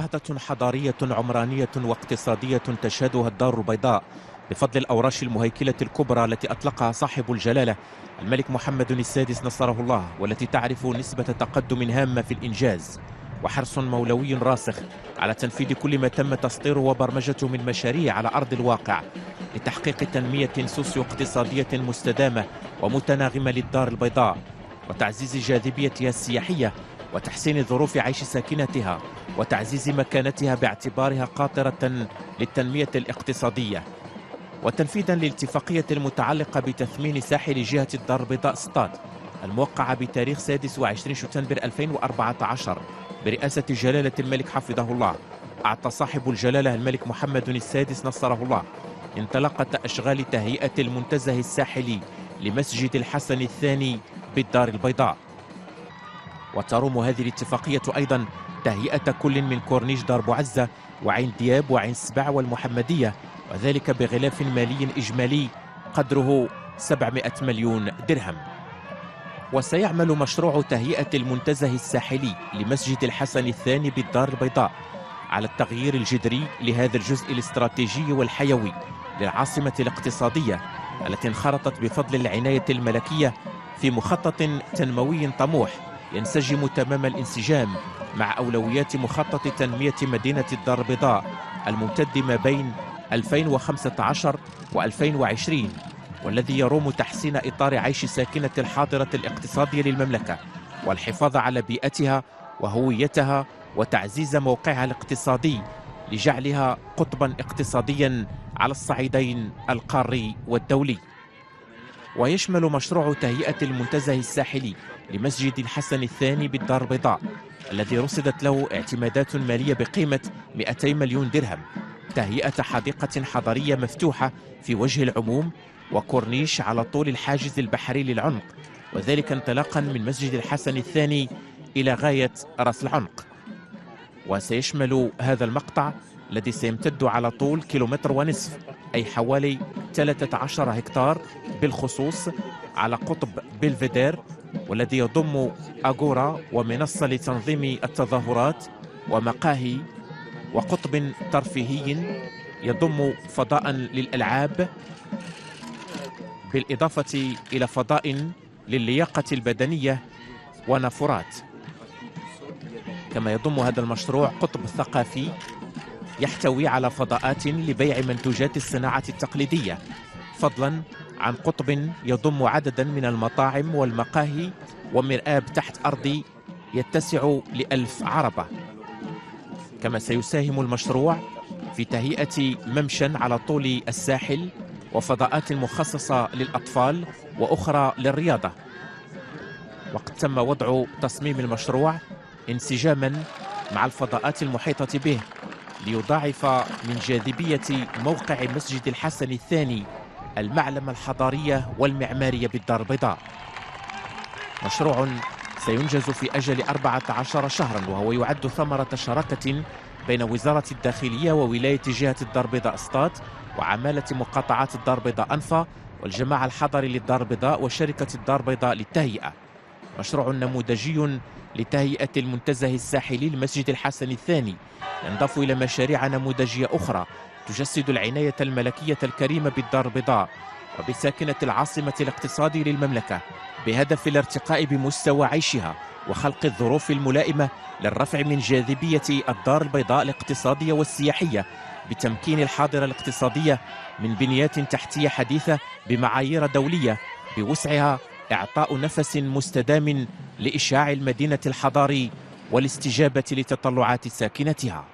نهضة حضارية عمرانية واقتصادية تشهدها الدار البيضاء بفضل الأوراش المهيكلة الكبرى التي أطلقها صاحب الجلالة الملك محمد السادس نصره الله، والتي تعرف نسبة تقدم هامة في الإنجاز وحرص مولوي راسخ على تنفيذ كل ما تم تسطيره وبرمجته من مشاريع على أرض الواقع لتحقيق تنمية سوسيو اقتصادية مستدامة ومتناغمة للدار البيضاء، وتعزيز جاذبيتها السياحية وتحسين ظروف عيش ساكنتها وتعزيز مكانتها باعتبارها قاطرة للتنمية الاقتصادية، وتنفيذا للاتفاقية المتعلقة بتثمين ساحل جهة الدار البيضاء سطات الموقعة بتاريخ 26 شتنبر 2014 برئاسة جلالة الملك حفظه الله. أعطى صاحب الجلالة الملك محمد السادس نصره الله انطلاقة أشغال تهيئة المنتزه الساحلي لمسجد الحسن الثاني بالدار البيضاء، وتروم هذه الاتفاقية أيضا تهيئة كل من كورنيش دار بوعزة وعين دياب وعين سبع والمحمدية، وذلك بغلاف مالي إجمالي قدره 700 مليون درهم. وسيعمل مشروع تهيئة المنتزه الساحلي لمسجد الحسن الثاني بالدار البيضاء على التغيير الجذري لهذا الجزء الاستراتيجي والحيوي للعاصمة الاقتصادية التي انخرطت بفضل العناية الملكية في مخطط تنموي طموح ينسجم تمام الانسجام مع أولويات مخطط تنمية مدينة الدار البيضاء الممتد ما بين 2015 و2020، والذي يروم تحسين إطار عيش ساكنة الحاضرة الاقتصادية للمملكة والحفاظ على بيئتها وهويتها وتعزيز موقعها الاقتصادي لجعلها قطبا اقتصاديا على الصعيدين القاري والدولي. ويشمل مشروع تهيئة المنتزه الساحلي لمسجد الحسن الثاني بالدار البيضاء الذي رصدت له اعتمادات مالية بقيمة 200 مليون درهم تهيئة حديقة حضرية مفتوحة في وجه العموم وكورنيش على طول الحاجز البحري للعنق، وذلك انطلاقا من مسجد الحسن الثاني إلى غاية رأس العنق. وسيشمل هذا المقطع الذي سيمتد على طول 1.5 كيلومتر أي حوالي 13 هكتار بالخصوص على قطب بلفيدير، والذي يضم أغورا ومنصة لتنظيم التظاهرات ومقاهي، وقطب ترفيهي يضم فضاء للألعاب بالإضافة إلى فضاء للياقة البدنية ونافورات. كما يضم هذا المشروع قطب ثقافي يحتوي على فضاءات لبيع منتوجات الصناعة التقليدية، فضلا عن قطب يضم عددا من المطاعم والمقاهي ومرآب تحت أرضي يتسع ل1000 عربة. كما سيساهم المشروع في تهيئة ممشى على طول الساحل وفضاءات مخصصة للأطفال وأخرى للرياضة. وقد تم وضع تصميم المشروع انسجاما مع الفضاءات المحيطة به ليضاعف من جاذبية موقع مسجد الحسن الثاني المعلم الحضارية والمعمارية بالدار البيضاء. مشروع سينجز في أجل 14 شهرا، وهو يعد ثمرة شراكة بين وزارة الداخلية وولاية جهة الدار البيضاء سطات وعمالة مقاطعات الدار البيضاء أنفا والجماعة الحضري للدار البيضاء وشركة الدار البيضاء للتهيئة. مشروع نموذجي لتهيئة المنتزه الساحلي لمسجد الحسن الثاني ينضاف إلى مشاريع نموذجية أخرى تجسد العناية الملكية الكريمة بالدار البيضاء وبساكنة العاصمة الاقتصادية للمملكة بهدف الارتقاء بمستوى عيشها وخلق الظروف الملائمة للرفع من جاذبية الدار البيضاء الاقتصادية والسياحية بتمكين الحاضرة الاقتصادية من بنيات تحتية حديثة بمعايير دولية بوسعها إعطاء نفس مستدام لإشعاع المدينة الحضاري والاستجابة لتطلعات ساكنتها.